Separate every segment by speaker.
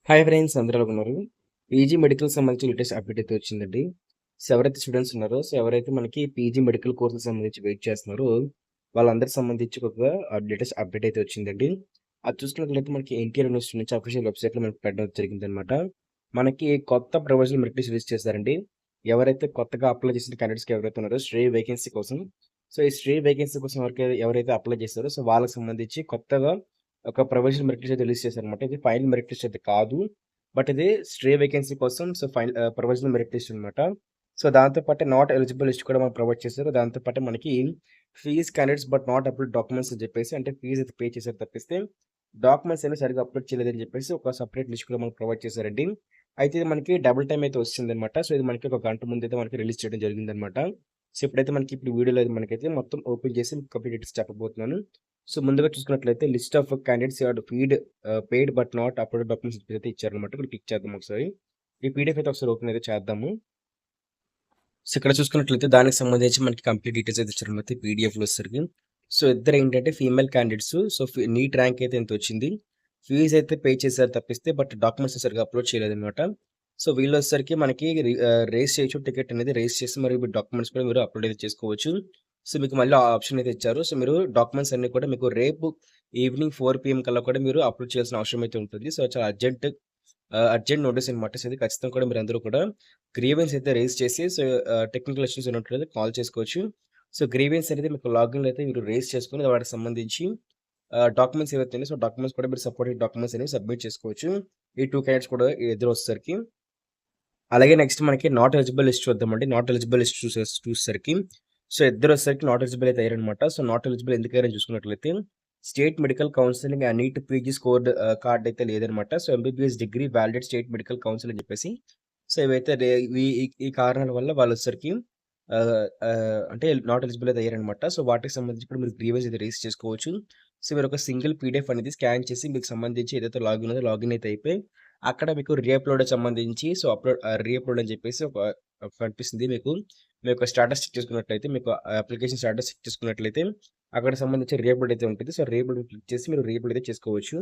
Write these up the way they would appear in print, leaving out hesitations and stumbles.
Speaker 1: Hi friends, అందరూ ఎలా ఉన్నారు? పీజీ మెడికల్ సంబంధించి లేటెస్ట్ అప్డేట్ అయితే వచ్చిందండి. సో ఎవరైతే స్టూడెంట్స్ ఉన్నారో, ఎవరైతే మనకి పీజీ మెడికల్ కోర్సుకి సంబంధించి వెయిట్ చేస్తున్నారో, వాళ్ళందరికి సంబంధించి ఒక లేటెస్ట్ అప్డేట్ అయితే వచ్చిందండి. అది చూసుకున్నట్లయితే మనకి ఎన్టీఆర్ యూనివర్సిటీ నుంచి అఫీషియల్ వెబ్సైట్లో మనకి పెట్టడం జరిగిందనమాట. మనకి కొత్త ప్రొవిజనల్ మెరిట్ లిస్ట్ రిలీజ్ చేశారండి. ఎవరైతే కొత్తగా అప్లై చేసిన క్యాండిడేట్స్కి ఎవరైతే ఉన్నారో స్ట్రే వేకెన్సీ కోసం, సో ఈ స్ట్రే వేకెన్సీ కోసం ఎవరైతే అప్లై చేస్తారో సో వాళ్ళకి సంబంధించి కొత్తగా ఒక ప్రొవిజనల్ మెరిట్ లిస్ట్ అయితే రిలీజ్ చేశారనమాట. ఇది ఫైనల్ మెరిట్ లిస్ట్ అయితే కాదు. బట్ ఇది స్ట్రే వేకెన్సీ కోసం సో ప్రొవిజనల్ మెరిట్ లిస్ట్ అనమాట. సో దాంతో పాటు నాట్ ఎలిజిబుల్ లిస్ట్ కూడా మనకు ప్రొవైడ్ చేశారు. దాంతో పాటు మనకి fees candidates but not upload documents అని చెప్పేసి, అంటే ఫీజ్ అయితే పే చేశారు తప్పిస్తే డాక్యుమెంట్స్ అనేవి సరిగ్గా అప్లోడ్ చేయలేదని చెప్పేసి ఒక సపరేట్ లిస్ట్ కూడా మనకు ప్రొవైడ్ చేశారండి. అయితే ఇది మనకి డబుల్ టైం అయితే వస్తుందన్నమాట. సో ఇది మనకి ఒక గంట ముందు అయితే మనకి రిలీజ్ చేయడం జరిగిందనమాట. సో ఇప్పుడైతే మనకి వీడియోలో అయితే మనకైతే మొత్తం ఓపెన్ చేసి కంప్లీట్ డీటెయిల్స్ చెప్పబోతున్నాను. సో ముందుగా చూసుకున్నట్లయితే list of candidates feed paid but not upload documents అయితే ఇచ్చారనమాట. ఇక్కడ క్లిక్ చేద్దాం ఒకసారి. ఈ పీడిఎఫ్ అయితే ఒకసారి ఓపెన్ అయితే చేద్దాము. సో ఇక్కడ చూసుకున్నట్లయితే దానికి సంబంధించి మనకి కంప్లీట్ డీటెయిల్స్ అయితే ఇచ్చారనమాట పీడిఎఫ్లో వచ్చేసరికి. సో ఇద్దరు ఏంటంటే female candidates. So NEET rank అయితే ఎంత వచ్చింది, ఫీజు అయితే పే చేశారు తప్పిస్తే బట్ డాక్యుమెంట్స్ సరిగ్గా అప్లోడ్ చేయలేదన్నమాట. సో వీళ్ళు వచ్చేసరికి మనకి రేస్ చేయొచ్చు, టికెట్ అనేది రేస్ చేసి మరి డాక్యుమెంట్స్ కూడా మీరు అప్లోడ్ అయితే చేసుకోవచ్చు. సో మీకు మళ్ళీ ఆప్షన్ అయితే ఇచ్చారు. సో మీరు డాక్యుమెంట్స్ అన్ని కూడా మీకు రేపు ఈవినింగ్ 4 PM కల్లా కూడా మీరు అప్లోడ్ చేయాల్సిన అవసరం అయితే ఉంటుంది. సో చాలా అర్జెంట్ నోటీస్ అనమాట. సో ఇది ఖచ్చితంగా కూడా మీరు అందరూ కూడా గ్రీవెన్స్ అయితే రేస్ చేసి, సో టెక్నికల్ ఇష్యూస్ ఉన్నట్లయితే కాల్ చేసుకోవచ్చు. సో గ్రీవెన్స్ అనేది మీకు లాగిన్లో అయితే మీరు రేస్ చేసుకుని వాటికి సంబంధించి డాక్యుమెంట్స్ ఏవైతే ఉన్నాయో సో డాక్యుమెంట్స్ కూడా మీరు సపోర్టింగ్ డాక్యుమెంట్స్ అనేవి సబ్మిట్ చేసుకోవచ్చు. ఈ 2 క్యాండిడేట్స్ కూడా ఎదురు వచ్చేసరికి. అలాగే నెక్స్ట్ మనకి నాట్ ఎలిజిబుల్ లిస్ట్ చూద్దామండి. నాట్ ఎలిజిబుల్ లిస్ట్ చూసేసరికి సో ఇద్దరు వచ్చేసరికి నాట్ ఎలిజిబుల్ అయితే అయ్యారనమాట. సో నాట్ ఎలిజిబుల్ ఎందుకు అయ్యారని చూసుకున్నట్లయితే state medical counselling NEET PG score card అయితే లేదనమాట. So MBBS degree validate state medical council అని చెప్పేసి, సో ఇవైతే ఈ కారణాల వల్ల వాళ్ళు వచ్చేసరికి అంటే నాట్ ఎలిజిబుల్ అయితే అయ్యారనమాట. సో వాటికి సంబంధించి కూడా మీరు గ్రీవెన్స్ అయితే రేస్ చేసుకోవచ్చు. సో మీరు ఒక సింగిల్ పీడిఎఫ్ అనేది స్కాన్ చేసి మీకు సంబంధించి ఏదైతే లాగిన్ ఉందో లాగిన్ అయితే అయిపోయి అక్కడ మీకు రీఅప్లోడ్ సంబంధించి సో రీఅప్లోడ్ అని చెప్పేసి ఒక కనిపిస్తుంది మీకు. మీ యొక్క స్టాటస్ చెక్ చేసుకున్నట్లయితే, మీకు అప్లికేషన్ స్టాటస్ చెక్ చేసుకున్నట్లయితే అక్కడ సంబంధించి రీఅప్లోడ్ అయితే ఉంటుంది. సో రీఅప్లోడ్ క్లిక్ చేసి మీరు రీఅప్లోడ్ అయితే చేసుకోవచ్చు.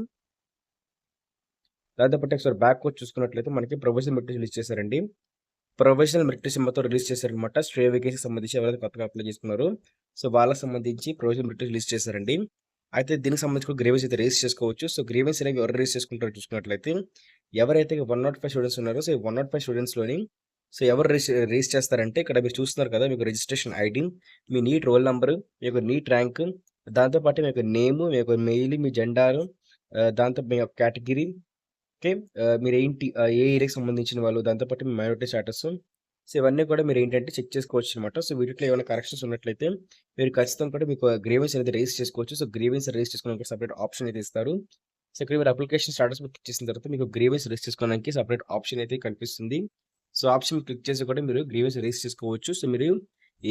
Speaker 1: దాంతోపాటు ఒకసారి బ్యాక్ వచ్చి చూసుకున్నట్లయితే మనకి ప్రొఫెషనల్ మెరిట్ రిలీజ్ చేశారండి. ప్రొఫెషనల్ మెరిట్ మొత్తం రిలీజ్ చేశారనమాట. స్ట్రే వేకెన్సీకి సంబంధించి ఎవరైతే కొత్తగా అప్లై చేసుకున్నారో సో వాళ్ళకి సంబంధించి ప్రొఫెషనల్ మెరిట్ రిలీజ్ చేశారండి. అయితే దీనికి సంబంధించి కూడా గ్రీవెన్స్ అయితే రేస్ చేసుకోవచ్చు. సో గ్రీవెన్స్ అనేవి ఎవరు రేస్ చేసుకుంటారో చూసుకున్నట్లయితే ఎవరైతే 105 స్టూడెంట్స్ ఉన్నారో సో ఈ 105 స్టూడెంట్స్‌లోని సో ఎవరు రేస్ చేస్తారంటే ఇక్కడ మీరు చూస్తున్నారు కదా, మీకు రిజిస్ట్రేషన్ ఐడీ, మీ నీట్ రోల్ నంబరు, మీ యొక్క నీట్ ర్యాంక్, దాంతో పాటు మీ యొక్క నేము, మీ యొక్క మెయిల్, మీ జెండారు, దాంతో మీ యొక్క కేటగిరీ, ఓకే. మీరేంటి ఏ ఏరియాకి సంబంధించిన వాళ్ళు, దాంతో పాటు మీ మైనారిటీ స్టేటస్. సో ఇవన్నీ కూడా మీరేంటంటే చెక్ చేసుకోవచ్చు అనమాట. సో వీటిలో ఏమైనా కరెక్షన్స్ ఉన్నట్లయితే మీరు ఖచ్చితంగా కూడా మీకు గ్రీవెన్స్ అనేది రేస్ చేసుకోవచ్చు. సో గ్రీవెన్స్ రేస్ చేసుకోవడానికి సపరేట్ ఆప్షన్ అయితే ఇస్తారు. సో ఇక్కడ మీరు అప్లికేషన్ స్టాటస్ క్లిక్ చేసిన తర్వాత మీకు గ్రీవెన్స్ రేస్ చేసుకోవడానికి సపరేట్ ఆప్షన్ అయితే కనిపిస్తుంది. సో ఆప్షన్ క్లిక్ చేసి కూడా మీరు గ్రీవెన్స్ రేస్ చేసుకోవచ్చు. సో మీరు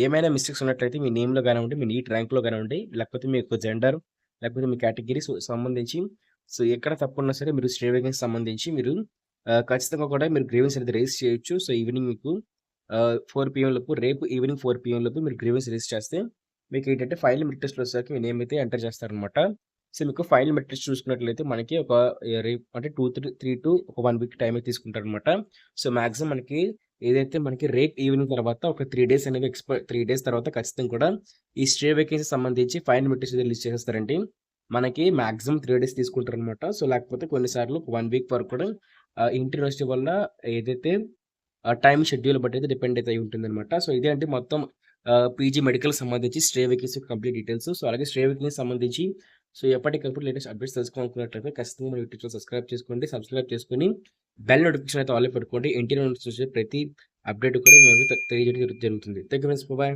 Speaker 1: ఏమైనా మిస్టేక్స్ ఉన్నట్లయితే మీ నేమ్‌లో కానివ్వండి, మీ నీట్ ర్యాంక్‌లో కానివ్వండి, లేకపోతే మీ యొక్క జెండర్, లేకపోతే మీ కేటగిరీ సంబంధించి సో ఎక్కడ తప్పున్నా సరే మీరు స్టే వేకెన్సీ సంబంధించి మీరు ఖచ్చితంగా కూడా మీరు గ్రీవెన్స్ అనేది రేస్ చేయొచ్చు. సో ఈవినింగ్ మీకు 4 PM లోపు, రేపు ఈవినింగ్ 4 PM లోపు మీరు గ్రీవెన్స్ రేస్ చేస్తే మీకేంటంటే ఫైనల్ మెరిట్ లిస్ట్‌లో వచ్చేసరికి మీ నేమ్ అయితే ఎంటర్ చేస్తారనమాట. సో మీకు ఫైనల్ మెరిట్ లిస్ట్ చూసుకున్నట్లయితే మనకి ఒక రేపు అంటే 3 టు ఒక 1 వీక్ టైం అయితే తీసుకుంటారనమాట. సో మాక్సిమం మనకి ఏదైతే మనకి రేపు ఈవినింగ్ తర్వాత ఒక 3 డేస్ అనేవి 3 డేస్ తర్వాత ఖచ్చితంగా కూడా ఈ స్టే వేకెన్సీ సంబంధించి ఫైనల్ మెరిట్ లిస్ట్ రిలీజ్ చేసేస్తారండి. మనకి మాక్సిమం 3 డేస్ తీసుకుంటారనమాట. సో లేకపోతే కొన్నిసార్లు 1 వీక్ వరకు కూడా ఇంటర్ యూనివర్సిటీ వల్ల ఏదైతే టైమ్ షెడ్యూల్ బట్టి అయితే డిపెండ్ అయితే అయి ఉంటుందన్నమాట. సో ఇదే అంటే మొత్తం పీజీ మెడికల్‌కి సంబంధించి stray vacancy complete details. So అలాగే స్ట్రే వేకెన్సీకి సంబంధించి సో ఎప్పటికప్పుడు లేటెస్ట్ అప్డేట్స్ తెలుసుకోవాలనుకున్నట్లయితే ఖచ్చితంగా మన యూట్యూబ్ ఛానెల్ సబ్స్క్రైబ్ చేసుకొని బెల్ నోటిఫికేషన్ అయితే ఆల్‌లో పెట్టుకోండి. ఎన్టీఆర్ నుంచి వచ్చే ప్రతి అప్డేట్ కూడా మేము తెలియజేయడం జరుగుతుంది. Thank you friends. బాయ్.